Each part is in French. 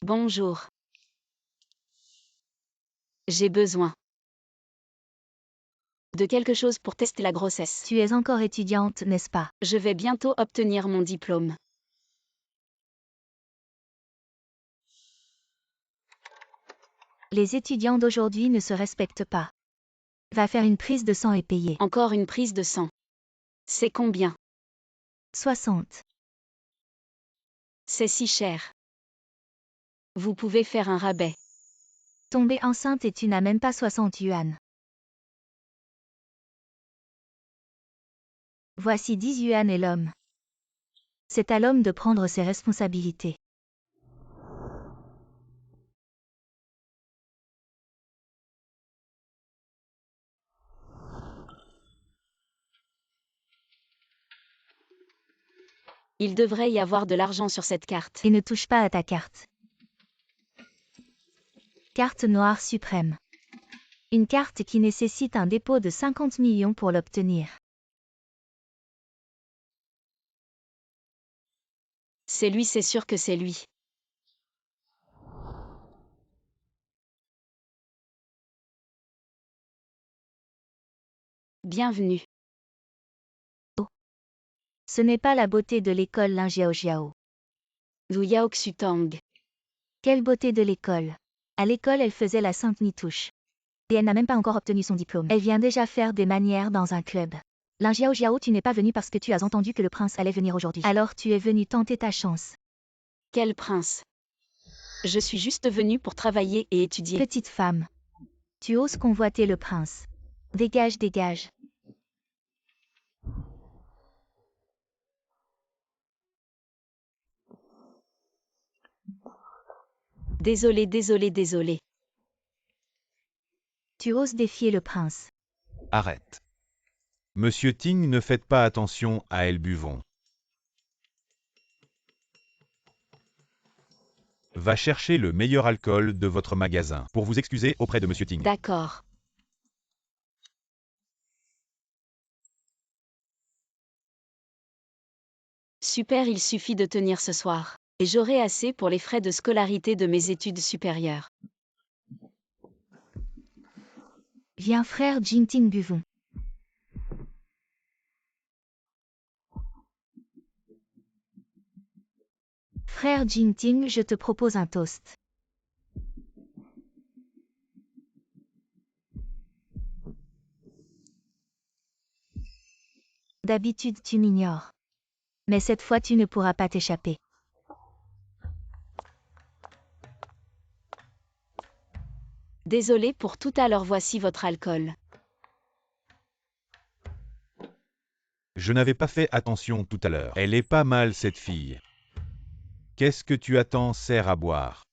Bonjour. J'ai besoin de quelque chose pour tester la grossesse. Tu es encore étudiante, n'est-ce pas? Je vais bientôt obtenir mon diplôme. Les étudiants d'aujourd'hui ne se respectent pas. Va faire une prise de sang et payer. Encore une prise de sang. C'est combien? 60. C'est si cher. Vous pouvez faire un rabais. Tomber enceinte et tu n'as même pas 60 yuan. Voici 10 yuan et l'homme. C'est à l'homme de prendre ses responsabilités. Il devrait y avoir de l'argent sur cette carte. Et ne touche pas à ta carte. Carte noire suprême. Une carte qui nécessite un dépôt de 50 millions pour l'obtenir. C'est lui, c'est sûr que c'est lui. Bienvenue. Ce n'est pas la beauté de l'école Lin Jiao. Zhu Yao Xutang. Quelle beauté de l'école. À l'école, elle faisait la sainte nitouche. Et elle n'a même pas encore obtenu son diplôme. Elle vient déjà faire des manières dans un club. Lin Jiao, tu n'es pas venu parce que tu as entendu que le prince allait venir aujourd'hui. Alors tu es venu tenter ta chance. Quel prince? Je suis juste venue pour travailler et étudier. Petite femme. Tu oses convoiter le prince. Dégage, dégage. Désolé, désolé, désolé. Tu oses défier le prince. Arrête. Monsieur Ting, ne faites pas attention à elle, buvons. Va chercher le meilleur alcool de votre magasin pour vous excuser auprès de Monsieur Ting. D'accord. Super, il suffit de tenir ce soir. Et j'aurai assez pour les frais de scolarité de mes études supérieures. Viens frère Jingting, buvons. Frère Jingting, je te propose un toast. D'habitude tu m'ignores. Mais cette fois tu ne pourras pas t'échapper. Désolé pour tout à l'heure, voici votre alcool. Je n'avais pas fait attention tout à l'heure. Elle est pas mal cette fille. Qu'est-ce que tu attends, sert à boire?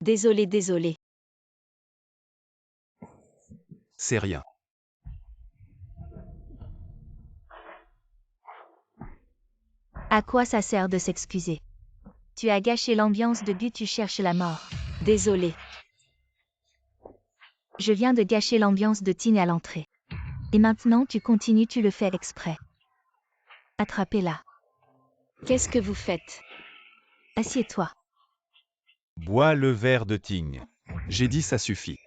Désolé, désolé. C'est rien. À quoi ça sert de s'excuser? Tu as gâché l'ambiance de but, tu cherches la mort. Désolé. Je viens de gâcher l'ambiance de Ting à l'entrée. Et maintenant tu continues, tu le fais exprès. Attrapez-la. Qu'est-ce que vous faites? Assieds-toi. Bois le verre de Ting. J'ai dit ça suffit.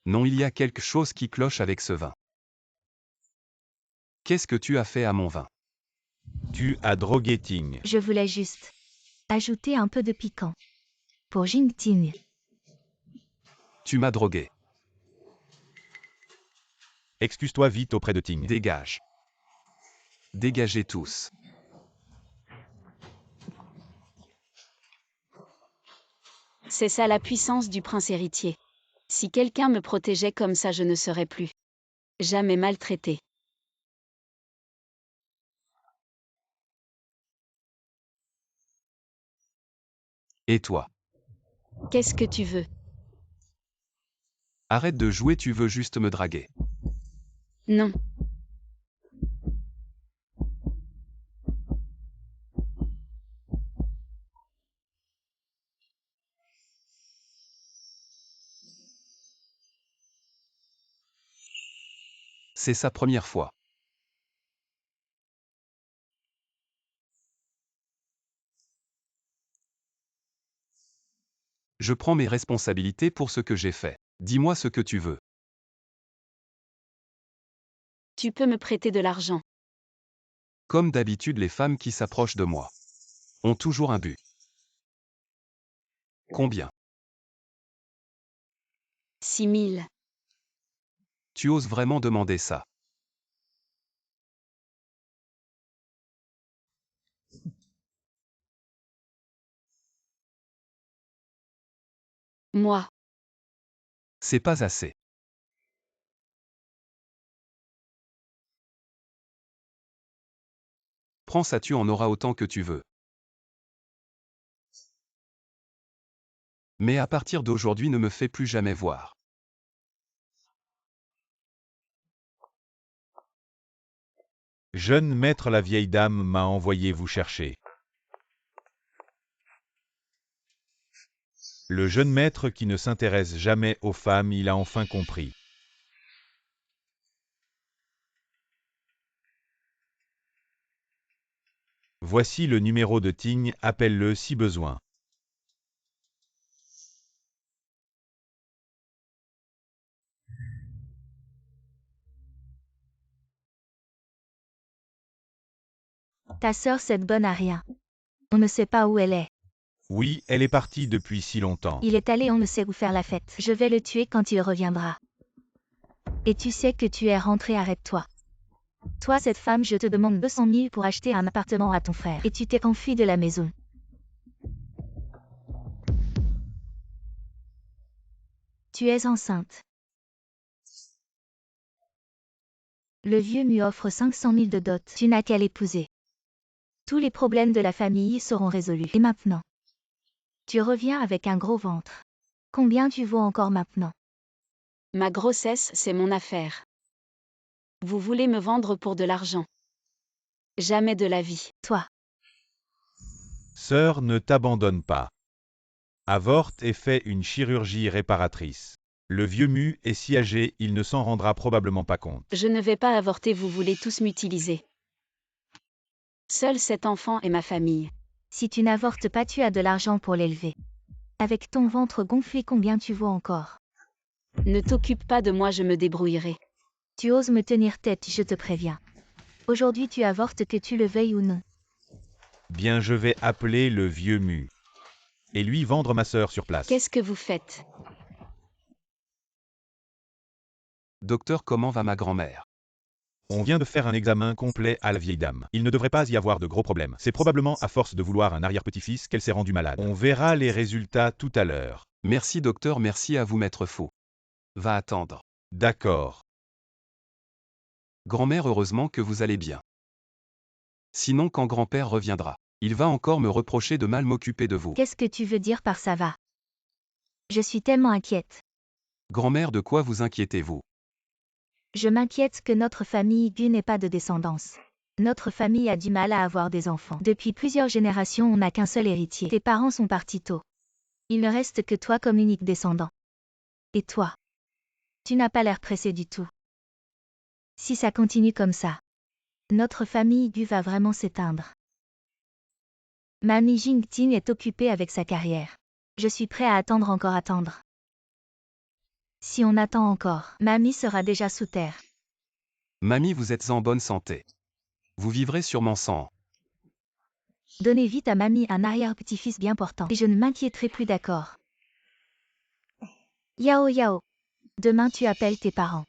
Non, il y a quelque chose qui cloche avec ce vin. Qu'est-ce que tu as fait à mon vin? Tu as drogué Ting. Je voulais juste ajouter un peu de piquant. Pour Jingting. Tu m'as drogué. Excuse-toi vite auprès de Ting. Dégage. Dégagez tous. C'est ça la puissance du prince héritier. Si quelqu'un me protégeait comme ça, je ne serais plus jamais maltraité. Et toi? Qu'est-ce que tu veux? Arrête de jouer, tu veux juste me draguer. Non. C'est sa première fois. Je prends mes responsabilités pour ce que j'ai fait. Dis-moi ce que tu veux. Tu peux me prêter de l'argent. Comme d'habitude, les femmes qui s'approchent de moi ont toujours un but. Combien? 6 000. Tu oses vraiment demander ça? Moi. C'est pas assez. Prends ça, tu en auras autant que tu veux. Mais à partir d'aujourd'hui, ne me fais plus jamais voir. Jeune maître, la vieille dame m'a envoyé vous chercher. Le jeune maître qui ne s'intéresse jamais aux femmes, il a enfin compris. Voici le numéro de Ting, appelle-le si besoin. Ta sœur, cette bonne à rien. On ne sait pas où elle est. Oui, elle est partie depuis si longtemps. Il est allé on ne sait où faire la fête. Je vais le tuer quand il reviendra. Et tu sais que tu es rentré, arrête-toi. Toi, cette femme, je te demande 200 000 pour acheter un appartement à ton frère. Et tu t'es enfui de la maison. Tu es enceinte. Le vieux lui offre 500 000 de dot. Tu n'as qu'à l'épouser. Tous les problèmes de la famille seront résolus. Et maintenant? Tu reviens avec un gros ventre. Combien tu vaux encore maintenant? Ma grossesse, c'est mon affaire. Vous voulez me vendre pour de l'argent. Jamais de la vie. Toi. Sœur, ne t'abandonne pas. Avorte et fais une chirurgie réparatrice. Le vieux mu est si âgé, il ne s'en rendra probablement pas compte. Je ne vais pas avorter, vous voulez tous m'utiliser. Seul cet enfant est ma famille. Si tu n'avortes pas, tu as de l'argent pour l'élever. Avec ton ventre gonflé, combien tu vaux encore? Ne t'occupe pas de moi, je me débrouillerai. Tu oses me tenir tête, je te préviens. Aujourd'hui tu avortes, que tu le veuilles ou non. Bien, je vais appeler le vieux mu. Et lui vendre ma sœur sur place. Qu'est-ce que vous faites? Docteur, comment va ma grand-mère? On vient de faire un examen complet à la vieille dame. Il ne devrait pas y avoir de gros problèmes. C'est probablement à force de vouloir un arrière-petit-fils qu'elle s'est rendue malade. On verra les résultats tout à l'heure. Merci docteur, merci à vous maître fou. Va attendre. D'accord. Grand-mère, heureusement que vous allez bien. Sinon, quand grand-père reviendra, il va encore me reprocher de mal m'occuper de vous. Qu'est-ce que tu veux dire par ça va? Je suis tellement inquiète. Grand-mère, de quoi vous inquiétez-vous? Je m'inquiète que notre famille Gu n'ait pas de descendance. Notre famille a du mal à avoir des enfants. Depuis plusieurs générations, on n'a qu'un seul héritier. Tes parents sont partis tôt. Il ne reste que toi comme unique descendant. Et toi? Tu n'as pas l'air pressé du tout. Si ça continue comme ça, notre famille Gu va vraiment s'éteindre. Mamie Jingting est occupée avec sa carrière. Je suis prêt à attendre. Si on attend encore, Mamie sera déjà sous terre. Mamie, vous êtes en bonne santé. Vous vivrez sûrement sans. Donnez vite à Mamie un arrière-petit-fils bien portant. Et je ne m'inquiéterai plus, d'accord? Yao. Demain tu appelles tes parents.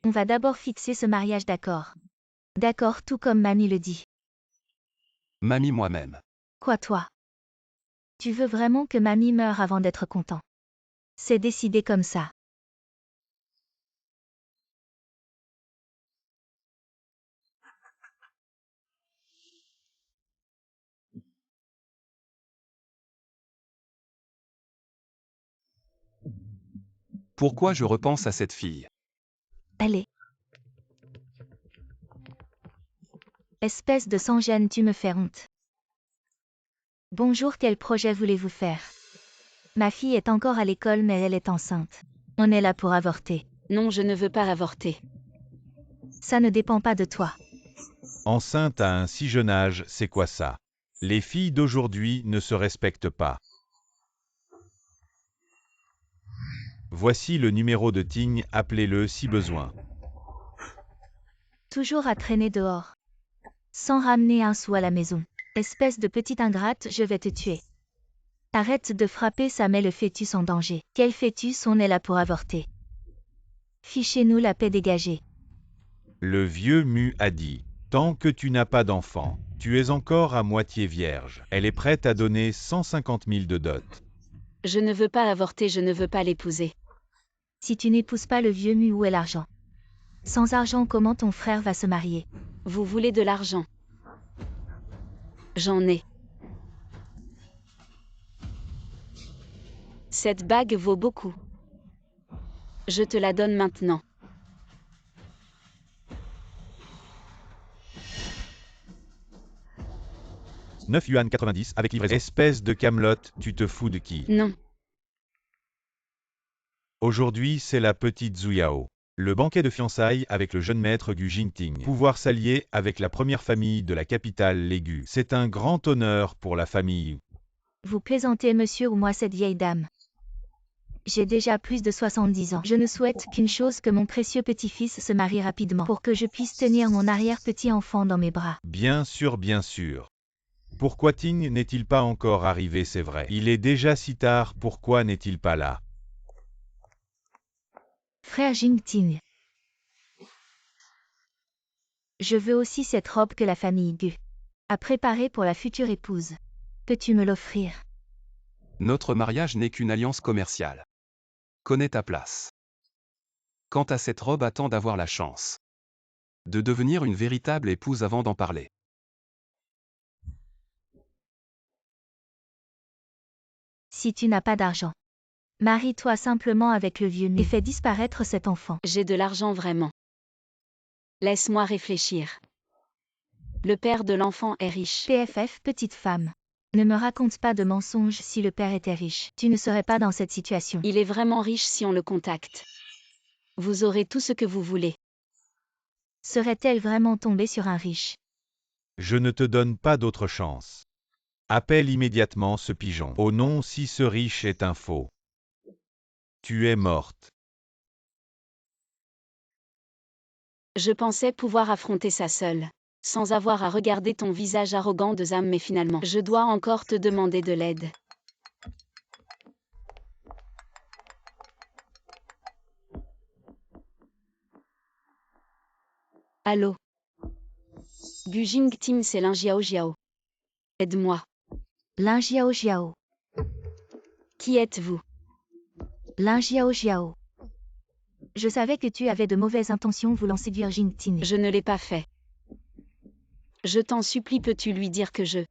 On va d'abord fixer ce mariage, d'accord? D'accord, tout comme Mamie le dit. Mamie, moi-même. Quoi, toi? Tu veux vraiment que Mamie meure avant d'être content? C'est décidé comme ça. Pourquoi je repense à cette fille? Allez. Espèce de sans-gêne, tu me fais honte. Bonjour, quel projet voulez-vous faire? Ma fille est encore à l'école mais elle est enceinte. On est là pour avorter. Non, je ne veux pas avorter. Ça ne dépend pas de toi. Enceinte à un si jeune âge, c'est quoi ça? Les filles d'aujourd'hui ne se respectent pas. Voici le numéro de Ting, appelez-le si besoin. Toujours à traîner dehors. Sans ramener un sou à la maison. Espèce de petite ingrate, je vais te tuer. Arrête de frapper, ça met le fœtus en danger. Quel fœtus? On est là pour avorter. Fichez-nous la paix, dégagée. Le vieux Mu a dit, tant que tu n'as pas d'enfant, tu es encore à moitié vierge. Elle est prête à donner 150 000 de dot. Je ne veux pas avorter, je ne veux pas l'épouser. Si tu n'épouses pas le vieux Mu, où est l'argent? Sans argent, comment ton frère va se marier? Vous voulez de l'argent? J'en ai. Cette bague vaut beaucoup. Je te la donne maintenant. « 9 yuan 90 avec livraison. Espèce de camelote, tu te fous de qui? Non. Aujourd'hui, c'est la petite Zuyao. Le banquet de fiançailles avec le jeune maître Gu Jingting. Pouvoir s'allier avec la première famille de la capitale, les Gu. C'est un grand honneur pour la famille. Vous plaisantez, monsieur, ou moi cette vieille dame? J'ai déjà plus de 70 ans. Je ne souhaite qu'une chose, que mon précieux petit-fils se marie rapidement pour que je puisse tenir mon arrière-petit-enfant dans mes bras. Bien sûr, bien sûr. Pourquoi Ting n'est-il pas encore arrivé, c'est vrai? Il est déjà si tard, pourquoi n'est-il pas là? Frère Jingting. Je veux aussi cette robe que la famille Gu a préparée pour la future épouse. Peux-tu me l'offrir? Notre mariage n'est qu'une alliance commerciale. Connais ta place. Quant à cette robe, attends d'avoir la chance de devenir une véritable épouse avant d'en parler. Si tu n'as pas d'argent, marie-toi simplement avec le vieux Mu et fais disparaître cet enfant. J'ai de l'argent vraiment. Laisse-moi réfléchir. Le père de l'enfant est riche. PFF, petite femme. Ne me raconte pas de mensonges. Si le père était riche, tu ne serais pas dans cette situation. Il est vraiment riche si on le contacte. Vous aurez tout ce que vous voulez. Serait-elle vraiment tombée sur un riche? Je ne te donne pas d'autre chance. Appelle immédiatement ce pigeon. Oh non, si ce riche est un faux. Tu es morte. Je pensais pouvoir affronter ça seule, sans avoir à regarder ton visage arrogant de Zam, mais finalement, je dois encore te demander de l'aide. Allô? Gu Jingting, c'est Lin Jiao Jiao. Aide-moi. Lin Jiao Jiao. Qui êtes-vous? Lin Jiao Jiao. Je savais que tu avais de mauvaises intentions voulant séduire Jingting. Je ne l'ai pas fait. Je t'en supplie, peux-tu lui dire que je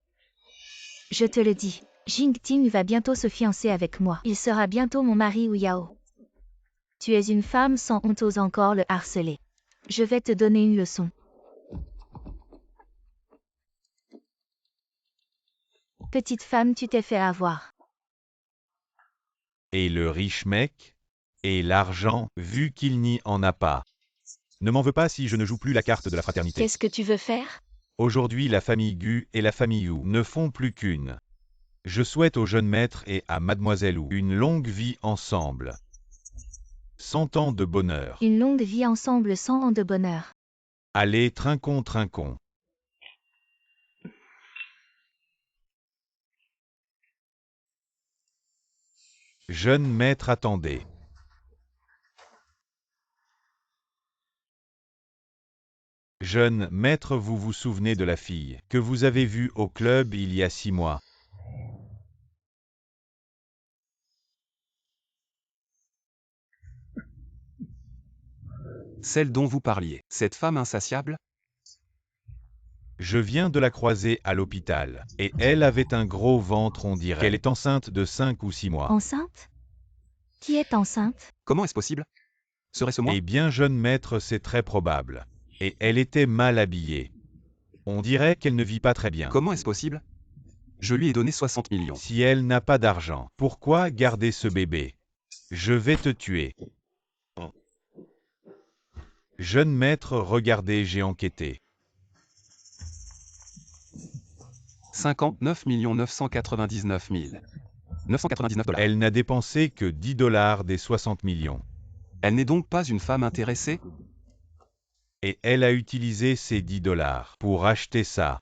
te le dis. Jingting va bientôt se fiancer avec moi. Il sera bientôt mon mari ou Yao. Tu es une femme sans honte, ose encore le harceler. Je vais te donner une leçon. Petite femme, tu t'es fait avoir. Et le riche mec? Et l'argent, vu qu'il n'y en a pas. Ne m'en veux pas si je ne joue plus la carte de la fraternité. Qu'est-ce que tu veux faire? Aujourd'hui, la famille Gu et la famille Yu ne font plus qu'une. Je souhaite au jeune maître et à mademoiselle Wu une longue vie ensemble. 100 ans de bonheur. Une longue vie ensemble, 100 ans de bonheur. Allez, trinquons, trinquons. Jeune maître, attendez. Jeune maître, vous vous souvenez de la fille que vous avez vue au club il y a 6 mois? Celle dont vous parliez, cette femme insatiable? Je viens de la croiser à l'hôpital, et elle avait un gros ventre, on dirait qu'elle est enceinte de 5 ou 6 mois. Enceinte? Qui est enceinte? Comment est-ce possible? Serait-ce moi? Eh bien, jeune maître, c'est très probable. Et elle était mal habillée. On dirait qu'elle ne vit pas très bien. Comment est-ce possible? Je lui ai donné 60 millions. Si elle n'a pas d'argent, pourquoi garder ce bébé? Je vais te tuer. Jeune maître, regardez, j'ai enquêté. 59 999 999 $. Elle n'a dépensé que 10 $ des 60 millions. Elle n'est donc pas une femme intéressée? Et elle a utilisé ces 10 $ pour acheter ça.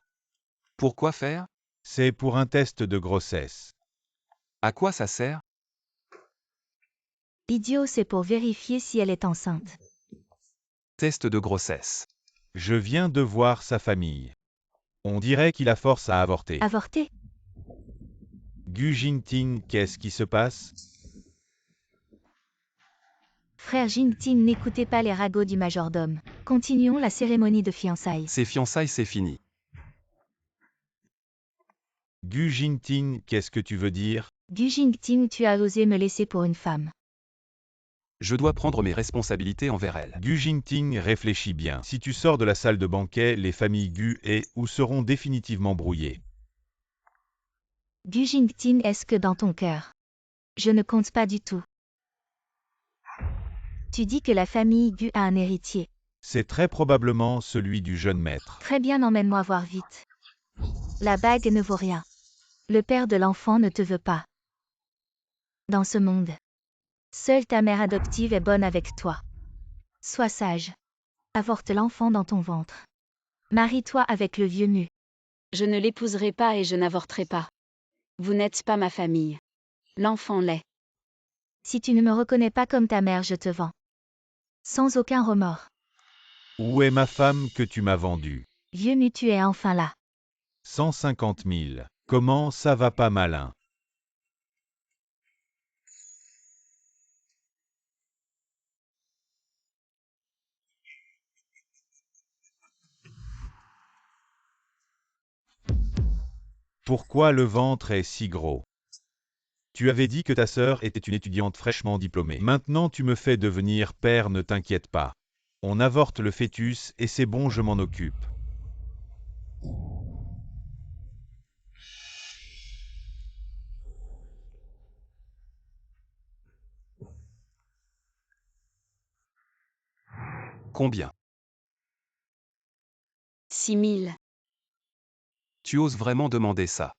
Pour quoi faire? C'est pour un test de grossesse. À quoi ça sert? Idiot, c'est pour vérifier si elle est enceinte. Test de grossesse. Je viens de voir sa famille. On dirait qu'il la force à avorter. Avorter? Gu Jinting, qu'est-ce qui se passe? Frère Jingting, n'écoutez pas les ragots du majordome. Continuons la cérémonie de fiançailles. Ces fiançailles, c'est fini. Gu Jinting, qu'est-ce que tu veux dire? Gu Jingting, tu as osé me laisser pour une femme. Je dois prendre mes responsabilités envers elle. Gu Jinting, réfléchis bien. Si tu sors de la salle de banquet, les familles Gu et ou seront définitivement brouillées. Gu Jingting, est-ce que dans ton cœur? Je ne compte pas du tout. Tu dis que la famille Gu a un héritier. C'est très probablement celui du jeune maître. Très bien, emmène-moi voir vite. La bague ne vaut rien. Le père de l'enfant ne te veut pas. Dans ce monde, seule ta mère adoptive est bonne avec toi. Sois sage. Avorte l'enfant dans ton ventre. Marie-toi avec le vieux mu. Je ne l'épouserai pas et je n'avorterai pas. Vous n'êtes pas ma famille. L'enfant l'est. Si tu ne me reconnais pas comme ta mère, je te vends. Sans aucun remords. Où est ma femme que tu m'as vendue? Vieux mu, tu es enfin là. 150 000. Comment ça va pas, malin? Pourquoi le ventre est si gros? Tu avais dit que ta sœur était une étudiante fraîchement diplômée. Maintenant tu me fais devenir père, ne t'inquiète pas. On avorte le fœtus et c'est bon, je m'en occupe. Combien? 6 000. Tu oses vraiment demander ça?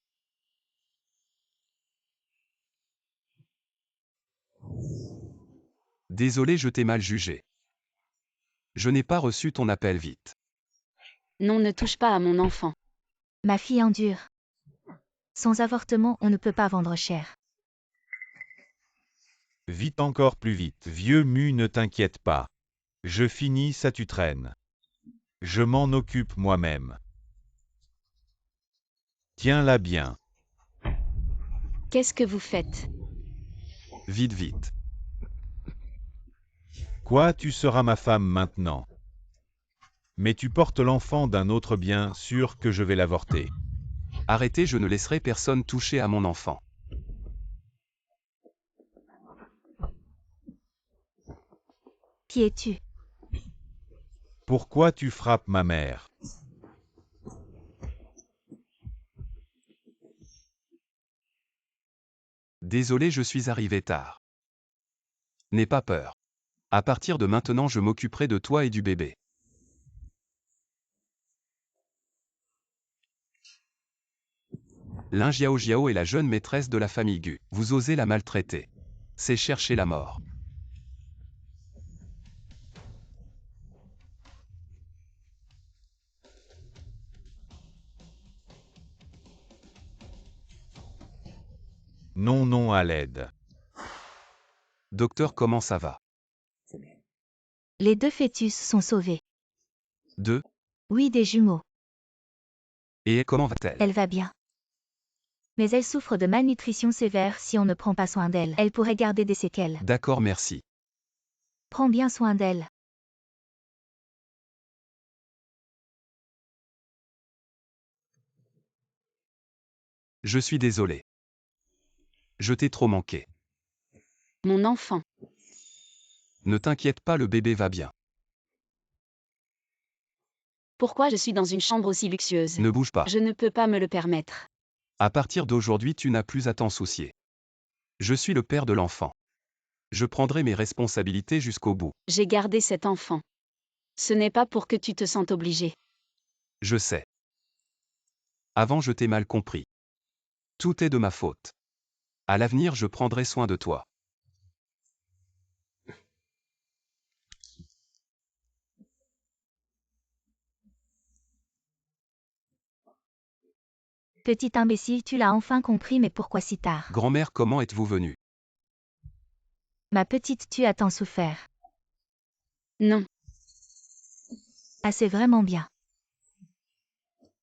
Désolé, je t'ai mal jugé. Je n'ai pas reçu ton appel vite. Non, ne touche pas à mon enfant. Ma fille endure. Sans avortement, on ne peut pas vendre cher. Vite, encore plus vite. Vieux mu, ne t'inquiète pas. Je finis ça, tu traînes. Je m'en occupe moi-même. Tiens-la bien. Qu'est-ce que vous faites? Vite, vite. Quoi, tu seras ma femme maintenant? Mais tu portes l'enfant d'un autre, bien sûr que je vais l'avorter. Arrêtez, je ne laisserai personne toucher à mon enfant. Qui es-tu? Pourquoi tu frappes ma mère? Désolé, je suis arrivé tard. N'aie pas peur. À partir de maintenant, je m'occuperai de toi et du bébé. Lin Jiao Jiao est la jeune maîtresse de la famille Gu. Vous osez la maltraiter. C'est chercher la mort. Non, non, à l'aide. Docteur, comment ça va? Les 2 fœtus sont sauvés. 2. Oui, des jumeaux. Et comment va-t-elle? Elle va bien. Mais elle souffre de malnutrition sévère si on ne prend pas soin d'elle. Elle pourrait garder des séquelles. D'accord, merci. Prends bien soin d'elle. Je suis désolé. Je t'ai trop manqué. Mon enfant. Ne t'inquiète pas, le bébé va bien. Pourquoi je suis dans une chambre aussi luxueuse? Ne bouge pas. Je ne peux pas me le permettre. À partir d'aujourd'hui, tu n'as plus à t'en soucier. Je suis le père de l'enfant. Je prendrai mes responsabilités jusqu'au bout. J'ai gardé cet enfant. Ce n'est pas pour que tu te sentes obligé. Je sais. Avant je t'ai mal compris. Tout est de ma faute. À l'avenir je prendrai soin de toi. Petit imbécile, tu l'as enfin compris, mais pourquoi si tard? Grand-mère, comment êtes-vous venue? Ma petite, tu as tant souffert. Non. Ah, c'est vraiment bien.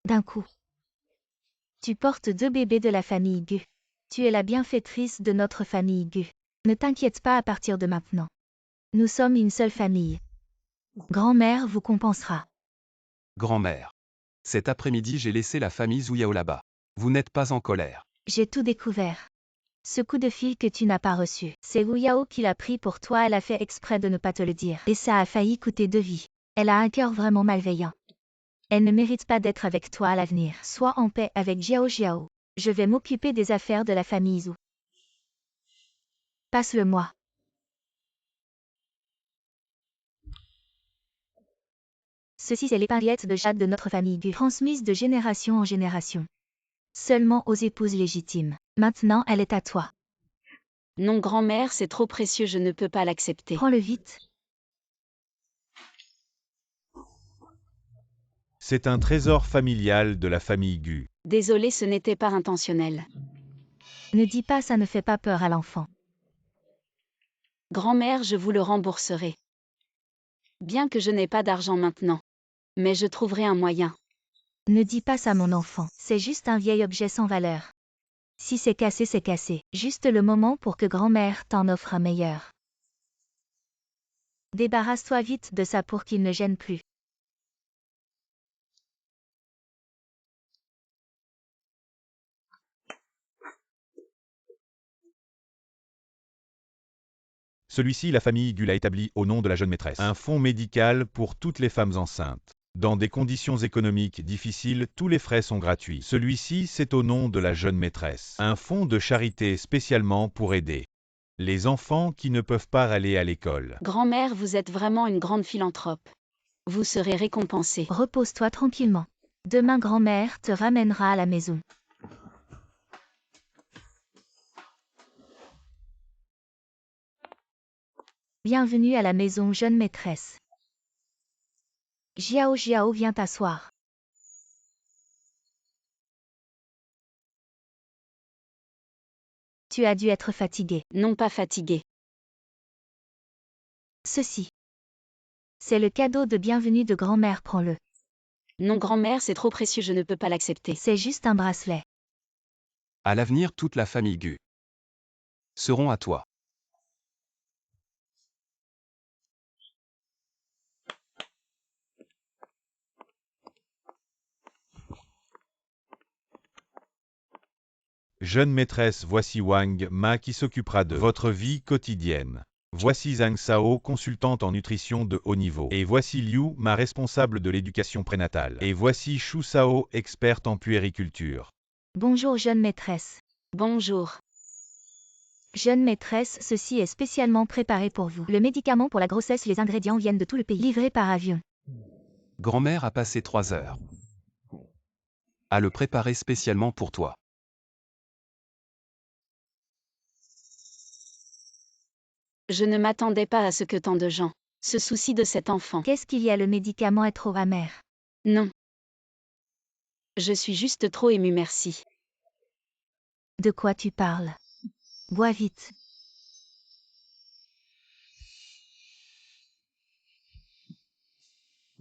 D'un coup. Tu portes 2 bébés de la famille Gu. Tu es la bienfaitrice de notre famille Gu. Ne t'inquiète pas à partir de maintenant. Nous sommes une seule famille. Grand-mère vous compensera. Grand-mère. Cet après-midi j'ai laissé la famille Zuyao là-bas. Vous n'êtes pas en colère. J'ai tout découvert. Ce coup de fil que tu n'as pas reçu, c'est Wu Yao qui l'a pris pour toi, elle a fait exprès de ne pas te le dire. Et ça a failli coûter 2 vies. Elle a un cœur vraiment malveillant. Elle ne mérite pas d'être avec toi à l'avenir. Sois en paix avec Jiao Jiao. Je vais m'occuper des affaires de la famille Zhu. Passe-le-moi. Ceci c'est l'épargnette de jade de notre famille Gu, transmise de génération en génération. Seulement aux épouses légitimes. Maintenant elle est à toi. Non, grand-mère, c'est trop précieux, je ne peux pas l'accepter. Prends-le vite. C'est un trésor familial de la famille Gu. Désolé, ce n'était pas intentionnel. Ne dis pas ça, ne fait pas peur à l'enfant. Grand-mère, je vous le rembourserai. Bien que je n'ai pas d'argent maintenant. Mais je trouverai un moyen. Ne dis pas ça mon enfant, c'est juste un vieil objet sans valeur. Si c'est cassé, c'est cassé. Juste le moment pour que grand-mère t'en offre un meilleur. Débarrasse-toi vite de ça pour qu'il ne gêne plus. Celui-ci, la famille Gu l'a établi au nom de la jeune maîtresse. Un fonds médical pour toutes les femmes enceintes. Dans des conditions économiques difficiles, tous les frais sont gratuits. Celui-ci, c'est au nom de la jeune maîtresse. Un fonds de charité spécialement pour aider les enfants qui ne peuvent pas aller à l'école. Grand-mère, vous êtes vraiment une grande philanthrope. Vous serez récompensée. Repose-toi tranquillement. Demain grand-mère te ramènera à la maison. Bienvenue à la maison jeune maîtresse. Jiao Jiao, viens t'asseoir. Tu as dû être fatigué. Non, pas fatiguée. Ceci. C'est le cadeau de bienvenue de grand-mère, prends-le. Non, grand-mère, c'est trop précieux, je ne peux pas l'accepter. C'est juste un bracelet. À l'avenir toute la famille Gu seront à toi. Jeune maîtresse, voici Wang Ma qui s'occupera de votre vie quotidienne. Voici Zhang Sao, consultante en nutrition de haut niveau. Et voici Liu Ma, responsable de l'éducation prénatale. Et voici Shu Sao, experte en puériculture. Bonjour jeune maîtresse. Bonjour. Jeune maîtresse, ceci est spécialement préparé pour vous. Le médicament pour la grossesse, les ingrédients viennent de tout le pays. Livré par avion. Grand-mère a passé 3 heures à le préparer spécialement pour toi. Je ne m'attendais pas à ce que tant de gens se soucient de cet enfant. Qu'est-ce qu'il y a? Le médicament est trop amer. Non. Je suis juste trop émue, merci. De quoi tu parles? Bois vite.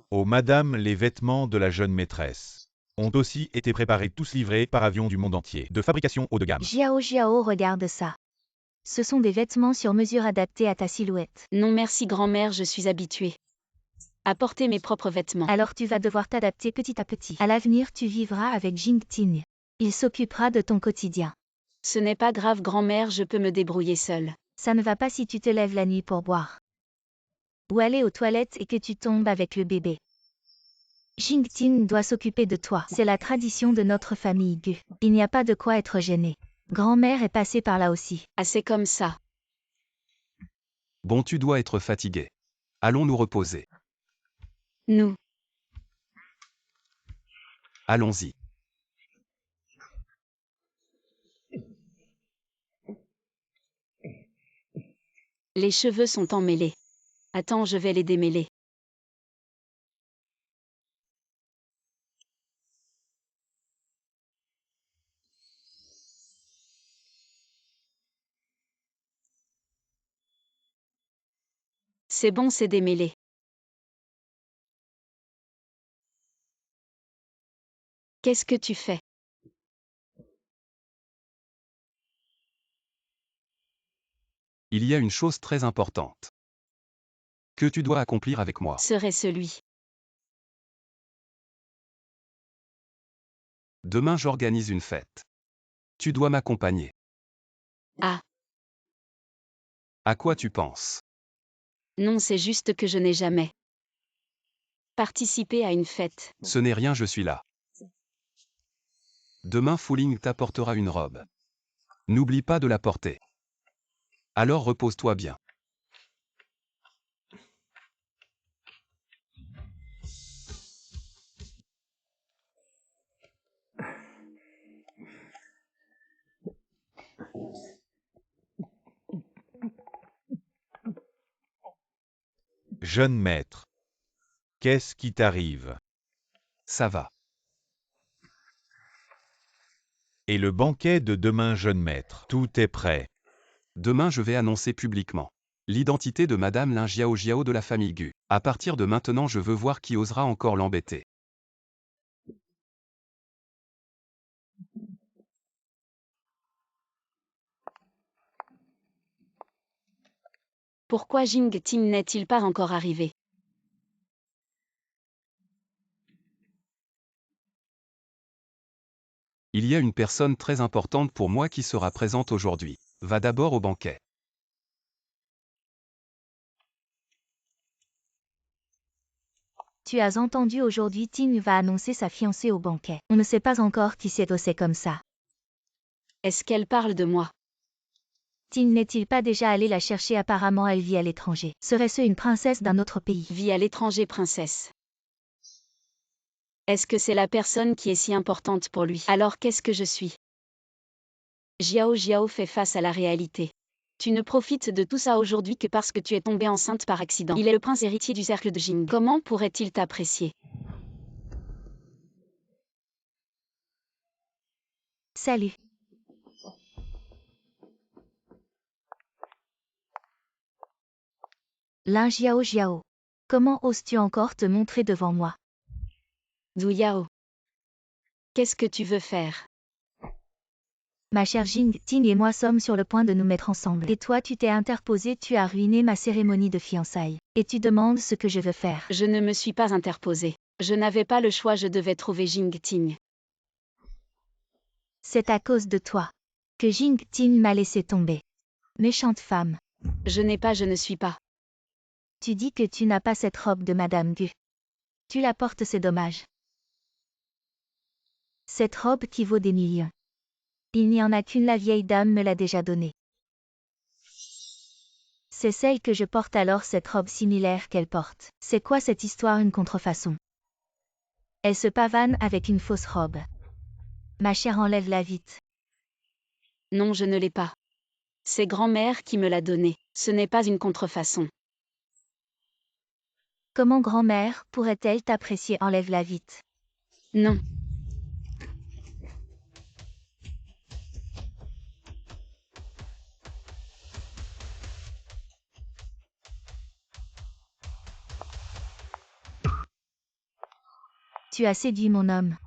Oh madame, les vêtements de la jeune maîtresse ont aussi été préparés, tous livrés par avion du monde entier, de fabrication haut de gamme. Jiao Jiao, regarde ça. Ce sont des vêtements sur mesure adaptés à ta silhouette. Non, merci grand-mère, je suis habituée à porter mes propres vêtements. Alors tu vas devoir t'adapter petit à petit. À l'avenir, tu vivras avec Jingting. Il s'occupera de ton quotidien. Ce n'est pas grave grand-mère, je peux me débrouiller seule. Ça ne va pas si tu te lèves la nuit pour boire. Ou aller aux toilettes et que tu tombes avec le bébé. Jingting doit s'occuper de toi. C'est la tradition de notre famille Gu. Il n'y a pas de quoi être gêné. Grand-mère est passée par là aussi. Ah, c'est comme ça. Bon, tu dois être fatigué. Allons nous reposer. Nous. Allons-y. Les cheveux sont emmêlés. Attends, je vais les démêler. C'est bon, c'est démêlé. Qu'est-ce que tu fais? Il y a une chose très importante que tu dois accomplir avec moi. Serait celui. Demain j'organise une fête. Tu dois m'accompagner. Ah, À quoi tu penses? non, c'est juste que je n'ai jamais participé à une fête. Ce n'est rien, je suis là. Demain Fooling t'apportera une robe. N'oublie pas de la porter. Alors repose-toi bien. Jeune maître. Qu'est-ce qui t'arrive? Ça va. Et le banquet de demain, jeune maître, tout est prêt. Demain je vais annoncer publiquement l'identité de Madame Lin Jiao Jiao de la famille Gu. À partir de maintenant je veux voir qui osera encore l'embêter. Pourquoi Jing Ting n'est-il pas encore arrivé? Il y a une personne très importante pour moi qui sera présente aujourd'hui. Va d'abord au banquet. Tu as entendu, aujourd'hui Ting va annoncer sa fiancée au banquet. On ne sait pas encore qui c'est aussi comme ça. Est-ce qu'elle parle de moi? Ting n'est-il pas déjà allé la chercher? Apparemment elle vit à l'étranger. Serait-ce une princesse d'un autre pays? Vit à l'étranger, princesse. Est-ce que c'est la personne qui est si importante pour lui? Alors qu'est-ce que je suis? Jiao Jiao fait face à la réalité. Tu ne profites de tout ça aujourd'hui que parce que tu es tombée enceinte par accident. Il est le prince héritier du cercle de Jing. Comment pourrait-il t'apprécier? Salut. Lin Jiao Jiao. Comment oses-tu encore te montrer devant moi? Zhu Yao. Qu'est-ce que tu veux faire? Ma chère Jing, Ting et moi sommes sur le point de nous mettre ensemble. Et toi tu t'es interposé, tu as ruiné ma cérémonie de fiançailles. Et tu demandes ce que je veux faire. Je ne me suis pas interposée. Je n'avais pas le choix, je devais trouver Jing Ting. C'est à cause de toi que Jing Ting m'a laissé tomber. Méchante femme. Je ne suis pas. Tu dis que tu n'as pas cette robe de Madame Gu. Tu la portes, c'est dommage. Cette robe qui vaut des millions. Il n'y en a qu'une, la vieille dame me l'a déjà donnée. C'est celle que je porte, alors cette robe similaire qu'elle porte. C'est quoi cette histoire? Une contrefaçon. Elle se pavane avec une fausse robe. Ma chère, enlève-la vite. Non, je ne l'ai pas. C'est grand-mère qui me l'a donnée. Ce n'est pas une contrefaçon. Comment grand-mère pourrait-elle t'apprécier? Enlève-la vite. Non. Tu as séduit mon homme.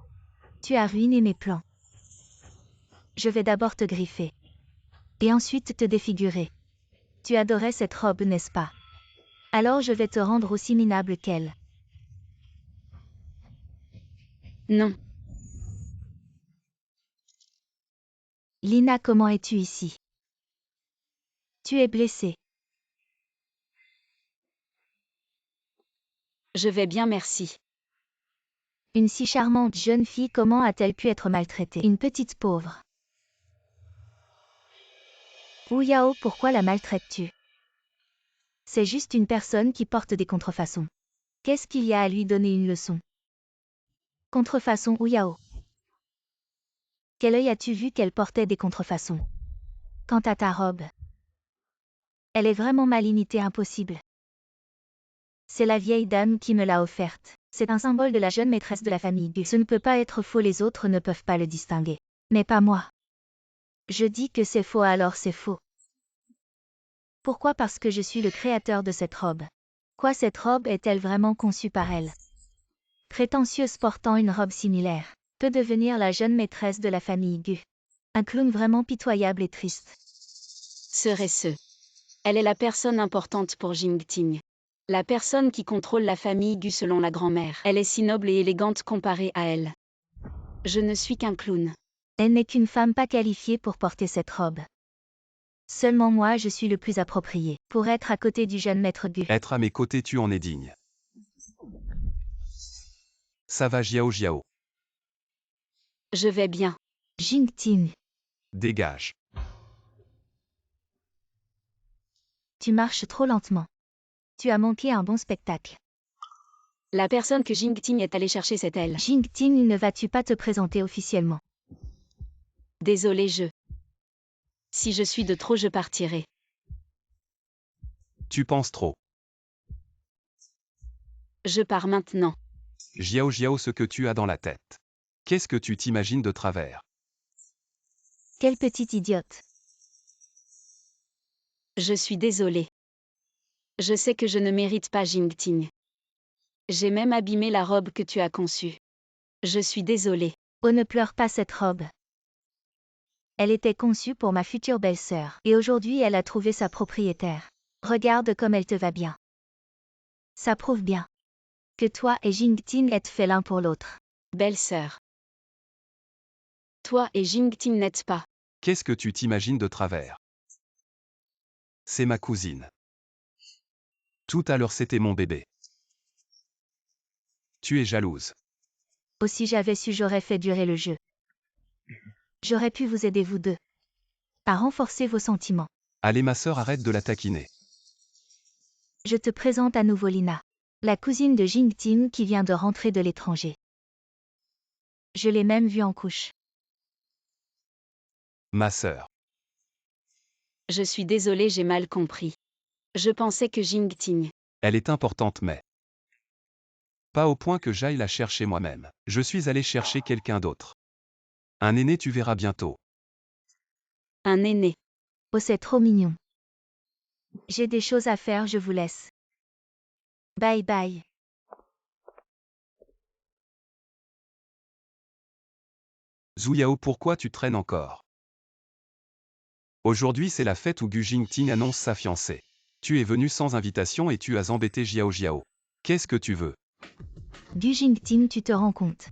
Tu as ruiné mes plans. Je vais d'abord te griffer. Et ensuite te défigurer. Tu adorais cette robe, n'est-ce pas? Alors je vais te rendre aussi minable qu'elle. Non. Lina, comment es-tu ici? Tu es blessée. Je vais bien, merci. Une si charmante jeune fille, comment a-t-elle pu être maltraitée? Une petite pauvre. Wu Yao, pourquoi la maltraites-tu? C'est juste une personne qui porte des contrefaçons. Qu'est-ce qu'il y a à lui donner une leçon? Contrefaçon ou Yao? Quel œil as-tu vu qu'elle portait des contrefaçons? Quant à ta robe, elle est vraiment malignité impossible. C'est la vieille dame qui me l'a offerte. C'est un symbole de la jeune maîtresse de la famille Gu. Ce ne peut pas être faux, les autres ne peuvent pas le distinguer. Mais pas moi. Je dis que c'est faux, alors c'est faux. Pourquoi? Parce que je suis le créateur de cette robe. Quoi, cette robe est-elle vraiment conçue par elle? Prétentieuse portant une robe similaire, peut devenir la jeune maîtresse de la famille Gu. Un clown vraiment pitoyable et triste. Serait-ce. Elle est la personne importante pour Jingting. La personne qui contrôle la famille Gu selon la grand-mère. Elle est si noble et élégante comparée à elle. Je ne suis qu'un clown. Elle n'est qu'une femme pas qualifiée pour porter cette robe. Seulement moi je suis le plus approprié pour être à côté du jeune maître Gu. Être à mes côtés, tu en es digne. Ça va, Jiao Jiao. Je vais bien. Jingting, Dégage. tu marches trop lentement. Tu as manqué un bon spectacle. La personne que Jingting est allée chercher, c'est elle. Jingting, ne vas-tu pas te présenter officiellement? Désolé, Si je suis de trop, je partirai. Tu penses trop. Je pars maintenant. Jiao Jiao, ce que tu as dans la tête. Qu'est-ce que tu t'imagines de travers? Quelle petite idiote. Je suis désolée. Je sais que je ne mérite pas Jingting. J'ai même abîmé la robe que tu as conçue. Je suis désolée. Oh, ne pleure pas, cette robe. Elle était conçue pour ma future belle-sœur, et aujourd'hui elle a trouvé sa propriétaire. Regarde comme elle te va bien. Ça prouve bien que toi et Jingting êtes faits l'un pour l'autre. Belle-sœur. Toi et Jingting n'êtes pas. Qu'est-ce que tu t'imagines de travers? C'est ma cousine. Tout à l'heure c'était mon bébé. Tu es jalouse. Oh, si j'avais su, j'aurais fait durer le jeu. J'aurais pu vous aider vous deux à renforcer vos sentiments. Allez ma sœur, arrête de la taquiner. Je te présente à nouveau Lina, la cousine de Jingting qui vient de rentrer de l'étranger. Je l'ai même vue en couche. Ma sœur. Je suis désolée, j'ai mal compris. Je pensais que Jingting. Elle est importante mais pas au point que j'aille la chercher moi-même. Je suis allé chercher quelqu'un d'autre. Un aîné, tu verras bientôt. Un aîné. Oh, c'est trop mignon. J'ai des choses à faire, je vous laisse. Bye bye. Zhu Yao, pourquoi tu traînes encore? Aujourd'hui c'est la fête où Gu Jingting annonce sa fiancée. Tu es venu sans invitation et tu as embêté Jiao Jiao. Qu'est-ce que tu veux? Gu Jingting, tu te rends compte?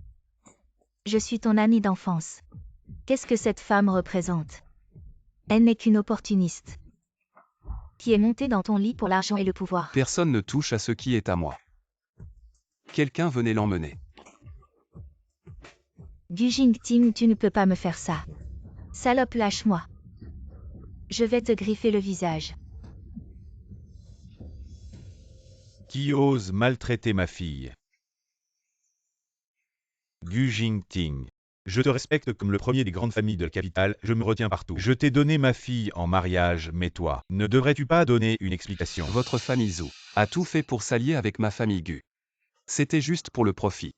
Je suis ton amie d'enfance. Qu'est-ce que cette femme représente? Elle n'est qu'une opportuniste qui est montée dans ton lit pour l'argent et le pouvoir. Personne ne touche à ce qui est à moi. Quelqu'un venait l'emmener. Gu Jingting, tu ne peux pas me faire ça. Salope, lâche-moi. Je vais te griffer le visage. Qui ose maltraiter ma fille? Gu Jingting. Je te respecte comme le premier des grandes familles de la capitale, je me retiens partout. Je t'ai donné ma fille en mariage, mais toi, ne devrais-tu pas donner une explication? Votre famille Zhu a tout fait pour s'allier avec ma famille Gu. C'était juste pour le profit.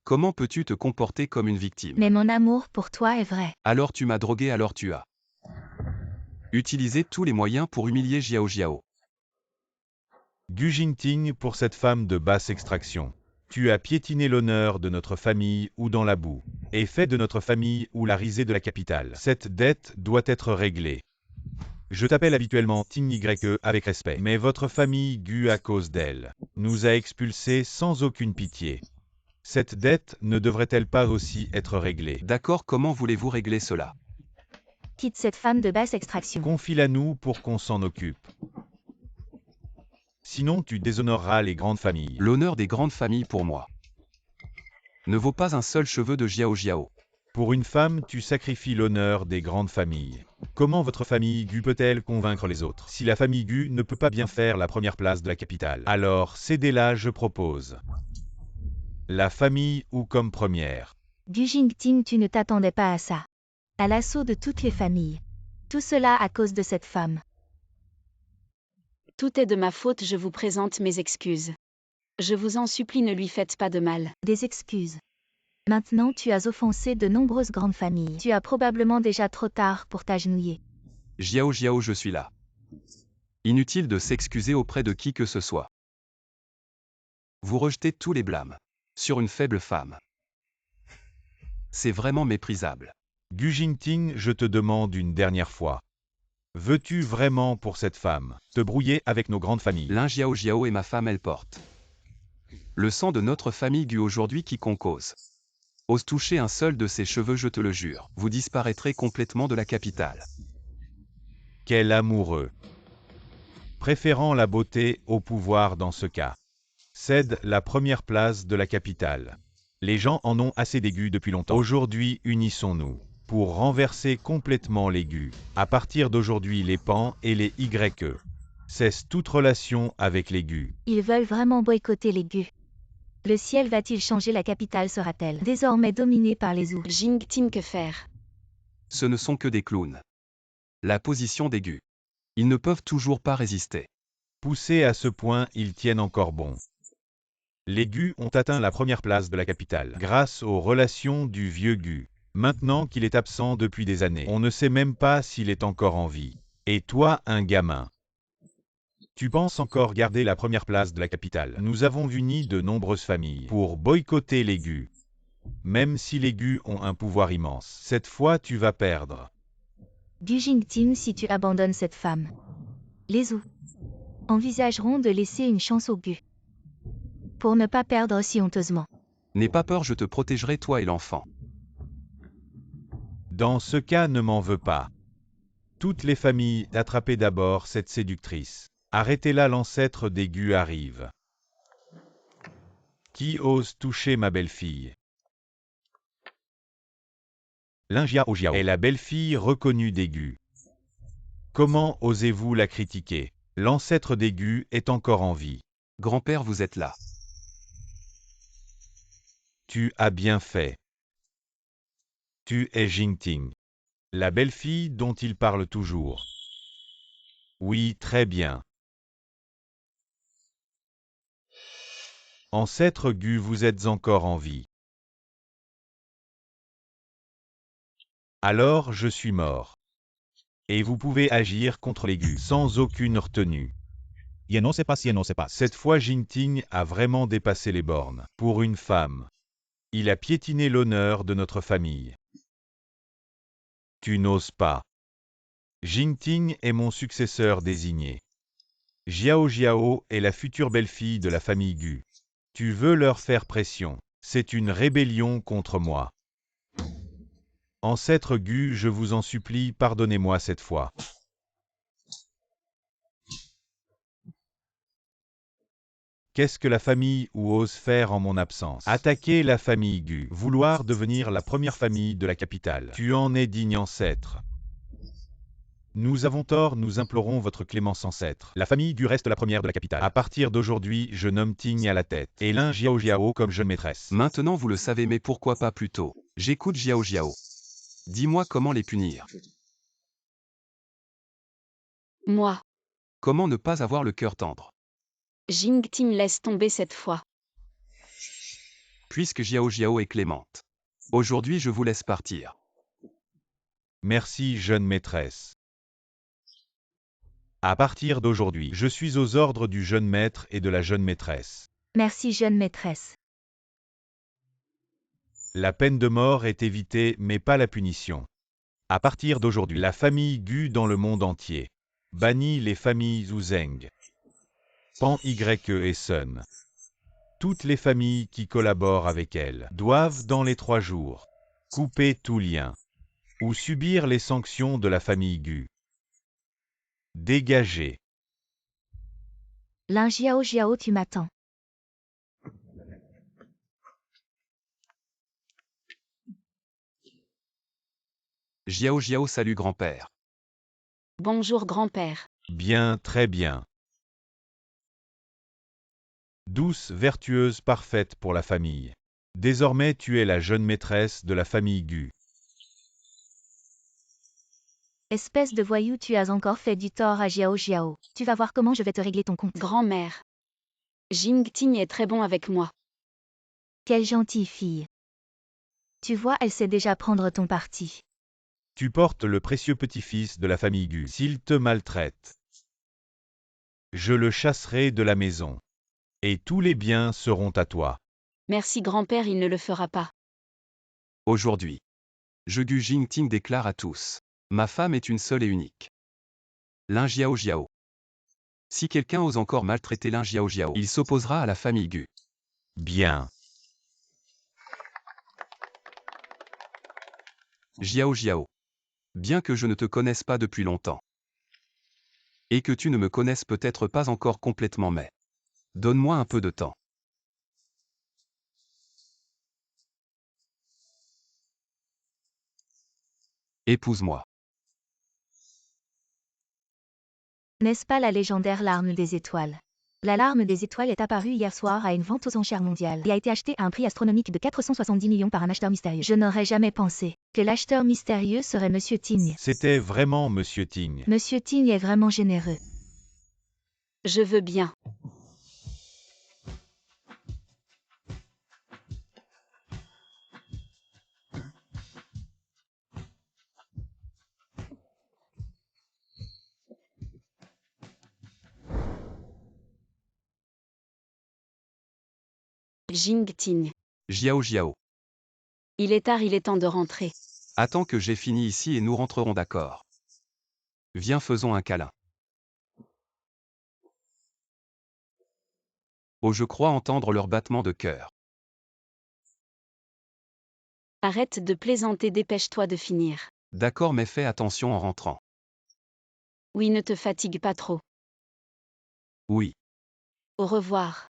Comment peux-tu te comporter comme une victime? Mais mon amour pour toi est vrai. Alors tu m'as drogué, alors tu as utilisé tous les moyens pour humilier Jiao Jiao. Gu Jingting, pour cette femme de basse extraction. Tu as piétiné l'honneur de notre famille ou dans la boue, et fait de notre famille ou la risée de la capitale. Cette dette doit être réglée. Je t'appelle habituellement Ting YE avec respect, mais votre famille Gu à cause d'elle nous a expulsés sans aucune pitié. Cette dette ne devrait-elle pas aussi être réglée? D'accord, comment voulez-vous régler cela? Quitte cette femme de basse extraction. Confie-la nous pour qu'on s'en occupe. Sinon tu déshonoreras les grandes familles. L'honneur des grandes familles pour moi ne vaut pas un seul cheveu de Jiao Jiao. Pour une femme, tu sacrifies l'honneur des grandes familles. Comment votre famille Gu peut-elle convaincre les autres? Si la famille Gu ne peut pas bien faire la première place de la capitale, alors cédez-la, je propose. La famille ou comme première. Gu Jingting, tu ne t'attendais pas à ça. À l'assaut de toutes les familles. Tout cela à cause de cette femme. Tout est de ma faute, je vous présente mes excuses. Je vous en supplie, ne lui faites pas de mal. Des excuses. Maintenant tu as offensé de nombreuses grandes familles. Tu as probablement déjà trop tard pour t'agenouiller. Jiao Jiao, je suis là. Inutile de s'excuser auprès de qui que ce soit. Vous rejetez tous les blâmes sur une faible femme. C'est vraiment méprisable. Gu Jingting, je te demande une dernière fois. Veux-tu vraiment pour cette femme te brouiller avec nos grandes familles? Lin Jiao Jiao et ma femme, elle porte le sang de notre famille Gu. Aujourd'hui, quiconque ose toucher un seul de ses cheveux, je te le jure, vous disparaîtrez complètement de la capitale. Quel amoureux! Préférant la beauté au pouvoir dans ce cas. Cède la première place de la capitale. Les gens en ont assez des Gu depuis longtemps. Aujourd'hui, unissons-nous pour renverser complètement les Gu. À partir d'aujourd'hui, les Pan et les YE cessent toute relation avec les Gu. Ils veulent vraiment boycotter les Gu. Le ciel va-t-il changer? La capitale sera-t-elle désormais dominée par les Zhou? Jingting, que faire? Ce ne sont que des clowns. La position des Gu. Ils ne peuvent toujours pas résister. Poussés à ce point, ils tiennent encore bon. Les Gu ont atteint la première place de la capitale grâce aux relations du vieux Gu. Maintenant qu'il est absent depuis des années, on ne sait même pas s'il est encore en vie. Et toi, un gamin, tu penses encore garder la première place de la capitale? Nous avons uni de nombreuses familles pour boycotter les Gu. Même si les Gu ont un pouvoir immense, cette fois tu vas perdre. Gu Jingting, si tu abandonnes cette femme, les Zhou envisageront de laisser une chance aux Gu. Pour ne pas perdre si honteusement. N'aie pas peur, je te protégerai, toi et l'enfant. Dans ce cas, ne m'en veux pas. Toutes les familles, attrapez d'abord cette séductrice. Arrêtez-la, l'ancêtre des Gu arrive. Qui ose toucher ma belle-fille? Lin Jiao Jiao est la belle-fille reconnue des Gu. Comment osez-vous la critiquer? L'ancêtre des Gu est encore en vie. Grand-père, vous êtes là. Tu as bien fait. Tu es Jingting, la belle-fille dont il parle toujours. Oui, très bien. Ancêtre Gu, vous êtes encore en vie. Alors je suis mort. Et vous pouvez agir contre les Gu sans aucune retenue. Cette fois, Jingting a vraiment dépassé les bornes. Pour une femme, il a piétiné l'honneur de notre famille. Tu n'oses pas. Jingting est mon successeur désigné. Jiao Jiao est la future belle-fille de la famille Gu. Tu veux leur faire pression. C'est une rébellion contre moi. Ancêtre Gu, je vous en supplie, pardonnez-moi cette fois. Qu'est-ce que la famille Wu ose faire en mon absence? Attaquer la famille Gu, vouloir devenir la première famille de la capitale. Tu en es digne ancêtre. Nous avons tort, nous implorons votre clémence ancêtre. La famille Gu reste la première de la capitale. À partir d'aujourd'hui, je nomme Ting à la tête, et Lin Jiao Jiao comme jeune maîtresse. Maintenant vous le savez, mais pourquoi pas plus tôt? J'écoute Jiao Jiao. Dis-moi comment les punir. Moi. Comment ne pas avoir le cœur tendre? Jingting, laisse tomber cette fois. Puisque Jiao Jiao est clémente. Aujourd'hui je vous laisse partir. Merci, jeune maîtresse. À partir d'aujourd'hui, je suis aux ordres du jeune maître et de la jeune maîtresse. Merci, jeune maîtresse. La peine de mort est évitée, mais pas la punition. À partir d'aujourd'hui, la famille Gu dans le monde entier bannit les familles Zhuzheng, Pan Ye et Sun. Toutes les familles qui collaborent avec elles doivent, dans les 3 jours, couper tout lien ou subir les sanctions de la famille Gu. Dégagez. Lin Jiao Jiao, tu m'attends. Jiao Jiao, salut grand-père. Bonjour grand-père. Bien, très bien. Douce, vertueuse, parfaite pour la famille. Désormais tu es la jeune maîtresse de la famille Gu. Espèce de voyou, tu as encore fait du tort à Jiao Jiao. Tu vas voir comment je vais te régler ton compte. Grand-mère. Jingting est très bon avec moi. Quelle gentille fille. Tu vois, elle sait déjà prendre ton parti. Tu portes le précieux petit-fils de la famille Gu. S'il te maltraite, je le chasserai de la maison. Et tous les biens seront à toi. Merci grand-père, il ne le fera pas. Aujourd'hui. Je Gu Jingting déclare à tous. Ma femme est une seule et unique. Lin Jiao Jiao. Si quelqu'un ose encore maltraiter Lin Jiao Jiao, il s'opposera à la famille Gu. Bien. Jiao Jiao. Bien que je ne te connaisse pas depuis longtemps. Et que tu ne me connaisses peut-être pas encore complètement, mais donne-moi un peu de temps. Épouse-moi. N'est-ce pas la légendaire larme des étoiles? La larme des étoiles est apparue hier soir à une vente aux enchères mondiale et a été achetée à un prix astronomique de 470 millions par un acheteur mystérieux. Je n'aurais jamais pensé que l'acheteur mystérieux serait Monsieur Ting. C'était vraiment Monsieur Ting. Monsieur Ting est vraiment généreux. Je veux bien. Jingting. Jiao Jiao. Il est tard, il est temps de rentrer. Attends que j'ai fini ici et nous rentrerons d'accord. Viens, faisons un câlin. Oh, je crois entendre leur battement de cœur. Arrête de plaisanter, dépêche-toi de finir. D'accord, mais fais attention en rentrant. Oui, ne te fatigue pas trop. Oui. Au revoir.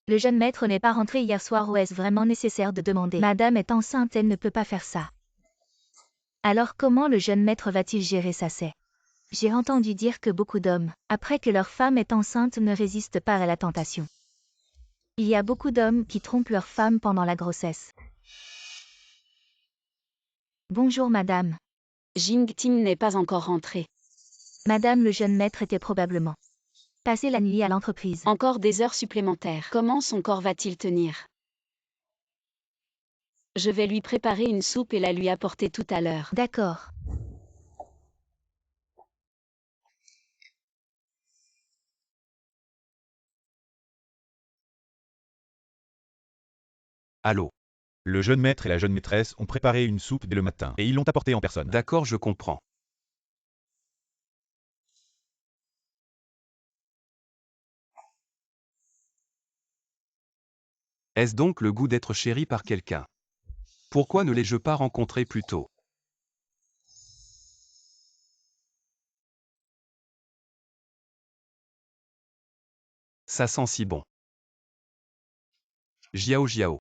Le jeune maître n'est pas rentré hier soir ou est-ce vraiment nécessaire de demander? Madame est enceinte, elle ne peut pas faire ça. Alors comment le jeune maître va-t-il gérer ça? J'ai entendu dire que beaucoup d'hommes, après que leur femme est enceinte, ne résistent pas à la tentation. Il y a beaucoup d'hommes qui trompent leur femme pendant la grossesse. Bonjour madame. Jingting n'est pas encore rentré. Madame, le jeune maître était probablement passé la nuit à l'entreprise. Encore des heures supplémentaires. Comment son corps va-t-il tenir? Je vais lui préparer une soupe et la lui apporter tout à l'heure. D'accord. Allô. Le jeune maître et la jeune maîtresse ont préparé une soupe dès le matin et ils l'ont apportée en personne. D'accord, je comprends. Est-ce donc le goût d'être chéri par quelqu'un? Pourquoi ne l'ai-je pas rencontré plus tôt? Ça sent si bon. Jiao Jiao.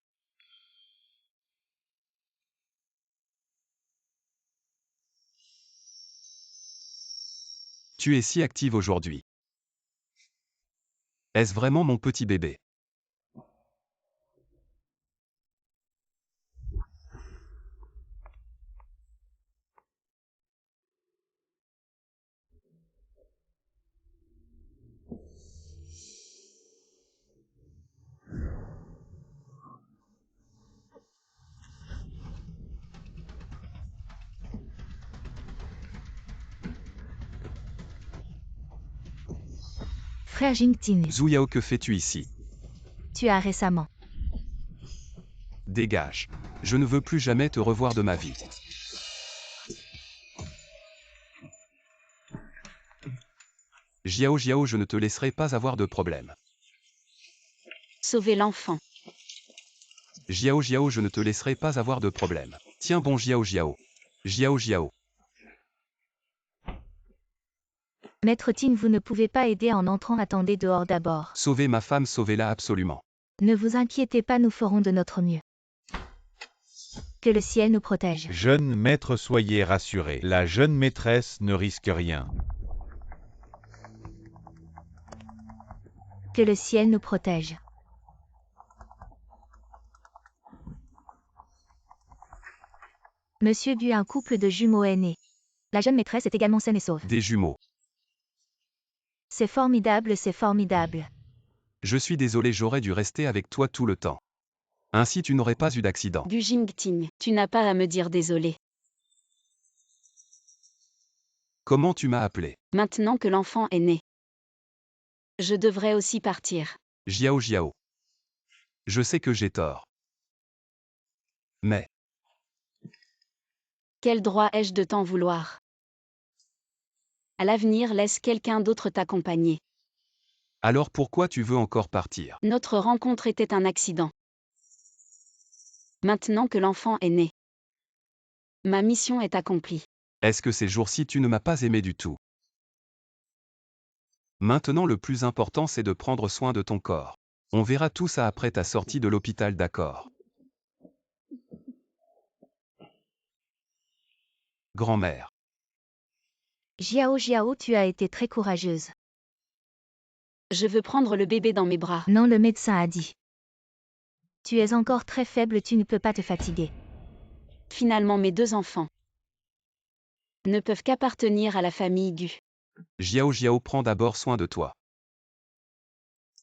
Tu es si active aujourd'hui. Est-ce vraiment mon petit bébé? Frère Jingting, Zhu Yao, que fais-tu ici? tu as récemment. Dégage. Je ne veux plus jamais te revoir de ma vie. Jiao Jiao, je ne te laisserai pas avoir de problème. Sauver l'enfant. Jiao Jiao, je ne te laisserai pas avoir de problème. Tiens bon Jiao Jiao. Jiao Jiao. Maître Ting, vous ne pouvez pas aider en entrant, attendez dehors d'abord. Sauvez ma femme, sauvez-la absolument. Ne vous inquiétez pas, nous ferons de notre mieux. Que le ciel nous protège. Jeune maître, soyez rassuré. La jeune maîtresse ne risque rien. Que le ciel nous protège. Monsieur Bu, un couple de jumeaux est né. La jeune maîtresse est également saine et sauve. Des jumeaux. C'est formidable, c'est formidable. Je suis désolé, j'aurais dû rester avec toi tout le temps. Ainsi tu n'aurais pas eu d'accident. Bu Jingting, tu n'as pas à me dire désolé. Comment tu m'as appelé? Maintenant que l'enfant est né. Je devrais aussi partir. Jiao Jiao. Je sais que j'ai tort. Mais, Quel droit ai-je de t'en vouloir? À l'avenir, laisse quelqu'un d'autre t'accompagner. alors pourquoi tu veux encore partir? Notre rencontre était un accident. Maintenant que l'enfant est né. Ma mission est accomplie. Est-ce que ces jours-ci tu ne m'as pas aimé du tout? Maintenant le plus important c'est de prendre soin de ton corps. On verra tout ça après ta sortie de l'hôpital, d'accord? Grand-mère. Jiao Jiao, tu as été très courageuse. Je veux prendre le bébé dans mes bras. Non, le médecin a dit. Tu es encore très faible, tu ne peux pas te fatiguer. Finalement, mes deux enfants ne peuvent qu'appartenir à la famille Gu. Jiao Jiao, prends d'abord soin de toi.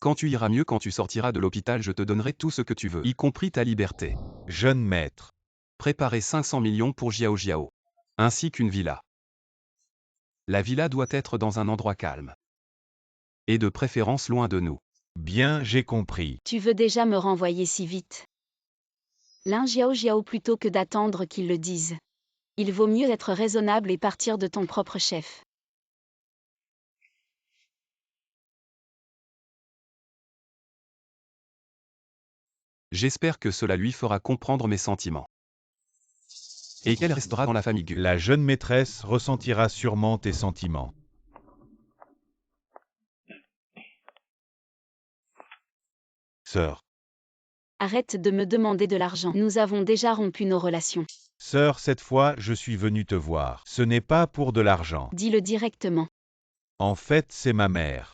Quand tu iras mieux, quand tu sortiras de l'hôpital, je te donnerai tout ce que tu veux, y compris ta liberté. Jeune maître. Préparez 500 millions pour Jiao Jiao. Ainsi qu'une villa. La villa doit être dans un endroit calme. Et de préférence loin de nous. Bien, j'ai compris. Tu veux déjà me renvoyer si vite? L'un Jiao Jiao plutôt que d'attendre qu'ils le disent. Il vaut mieux être raisonnable et partir de ton propre chef. J'espère que cela lui fera comprendre mes sentiments. Et qu'elle restera dans la famille Gu. La jeune maîtresse ressentira sûrement tes sentiments. Sœur. Arrête de me demander de l'argent. Nous avons déjà rompu nos relations. Sœur, cette fois, je suis venu te voir. Ce n'est pas pour de l'argent. Dis-le directement. En fait, c'est ma mère.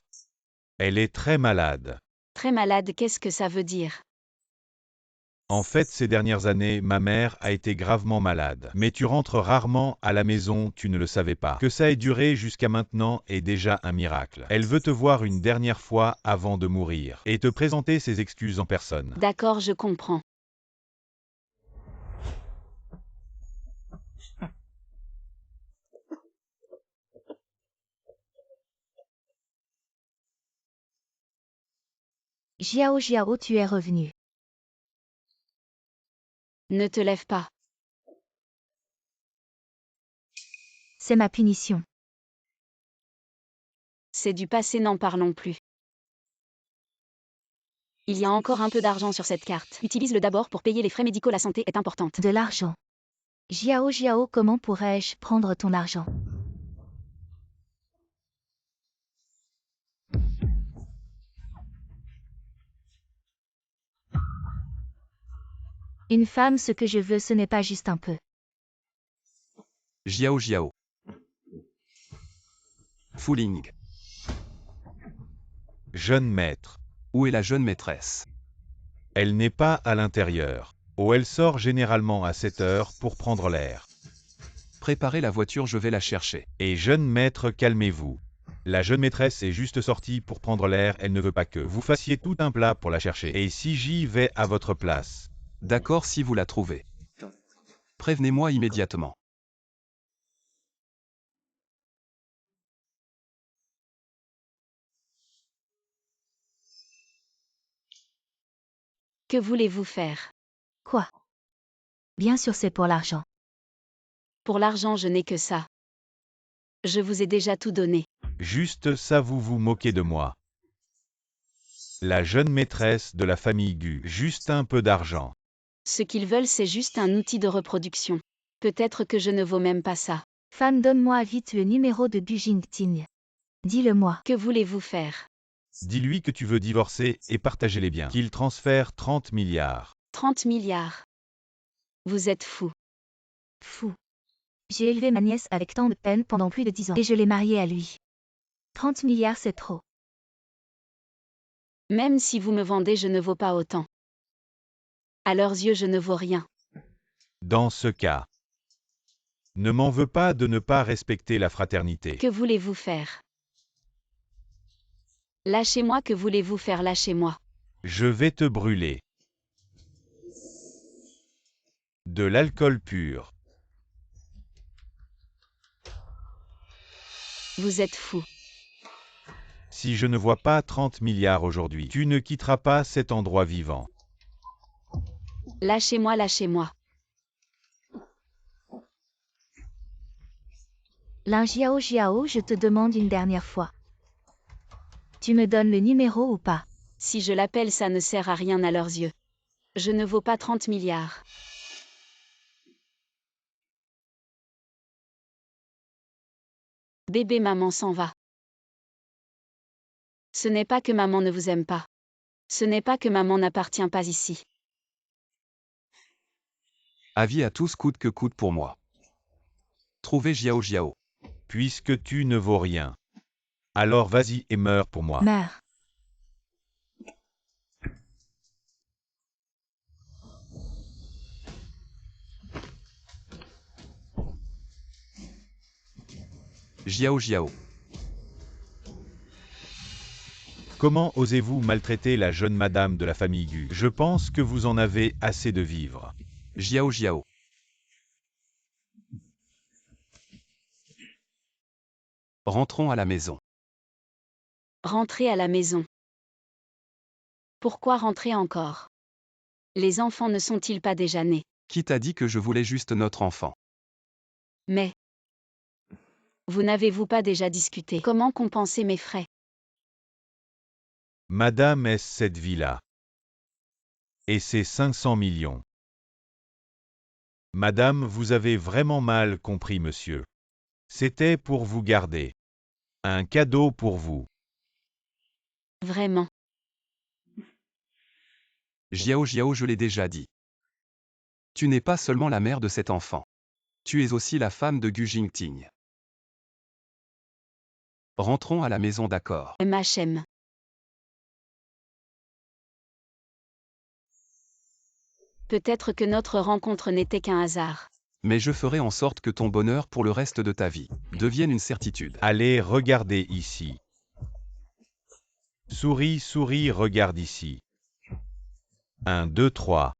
Elle est très malade. Très malade, qu'est-ce que ça veut dire? En fait, ces dernières années, ma mère a été gravement malade. Mais tu rentres rarement à la maison, tu ne le savais pas. Que ça ait duré jusqu'à maintenant est déjà un miracle. Elle veut te voir une dernière fois avant de mourir et te présenter ses excuses en personne. D'accord, je comprends. Jiao Jiao, tu es revenu. Ne te lève pas. C'est ma punition. C'est du passé, n'en parlons plus. Il y a encore un peu d'argent sur cette carte. Utilise-le d'abord pour payer les frais médicaux, la santé est importante. De l'argent. Jiao Jiao, comment pourrais-je prendre ton argent? Une femme, ce que je veux, ce n'est pas juste un peu. Jiao Jiao. Fuling. Jeune maître. Où est la jeune maîtresse? Elle n'est pas à l'intérieur. Oh, elle sort généralement à 7 heures pour prendre l'air. Préparez la voiture, je vais la chercher. Et jeune maître, calmez-vous. La jeune maîtresse est juste sortie pour prendre l'air, elle ne veut pas que vous fassiez tout un plat pour la chercher. Et si j'y vais à votre place? D'accord, si vous la trouvez. Prévenez-moi immédiatement. Que voulez-vous faire? Quoi? Bien sûr, c'est pour l'argent. Pour l'argent, je n'ai que ça. Je vous ai déjà tout donné. Juste ça, vous vous moquez de moi. La jeune maîtresse de la famille Gu, juste un peu d'argent. Ce qu'ils veulent, c'est juste un outil de reproduction. Peut-être que je ne vaux même pas ça. Femme, donne-moi vite le numéro de Bu Jingting. Dis-le-moi. Que voulez-vous faire? Dis-lui que tu veux divorcer et partager les biens. Qu'il transfère 30 milliards. 30 milliards. Vous êtes fou. Fou. J'ai élevé ma nièce avec tant de peine pendant plus de 10 ans et je l'ai mariée à lui. 30 milliards, c'est trop. Même si vous me vendez, je ne vaux pas autant. À leurs yeux, je ne vaux rien. Dans ce cas, ne m'en veux pas de ne pas respecter la fraternité. Que voulez-vous faire? Lâchez-moi, que voulez-vous faire? Lâchez-moi. Je vais te brûler. De l'alcool pur. Vous êtes fou. Si je ne vois pas 30 milliards aujourd'hui, tu ne quitteras pas cet endroit vivant. Lâchez-moi, lâchez-moi. Lin Jiao Jiao, je te demande une dernière fois. Tu me donnes le numéro ou pas? Si je l'appelle, ça ne sert à rien à leurs yeux. Je ne vaux pas 30 milliards. Bébé, maman s'en va. Ce n'est pas que maman ne vous aime pas. Ce n'est pas que maman n'appartient pas ici. Avis à tous coûte que coûte pour moi. Trouvez Jiao Jiao. Puisque tu ne vaux rien. Alors vas-y et meurs pour moi. Meurs. Jiao Jiao. Comment osez-vous maltraiter la jeune madame de la famille Gu? Je pense que vous en avez assez de vivre. Jiao Jiao. Rentrons à la maison. Rentrez à la maison. Pourquoi rentrer encore? Les enfants ne sont-ils pas déjà nés? Qui t'a dit que je voulais juste notre enfant? Mais vous n'avez-vous pas déjà discuté? Comment compenser mes frais? Madame, est-ce cette villa? Et c'est 500 millions. Madame, vous avez vraiment mal compris, monsieur. C'était pour vous garder. Un cadeau pour vous. Vraiment. Jiao Jiao, je l'ai déjà dit. Tu n'es pas seulement la mère de cet enfant. Tu es aussi la femme de Gu Jingting. Rentrons à la maison, d'accord. MHM. Peut-être que notre rencontre n'était qu'un hasard. Mais je ferai en sorte que ton bonheur pour le reste de ta vie devienne une certitude. Allez, regardez ici. Souris, souris, regarde ici. 1, 2, 3.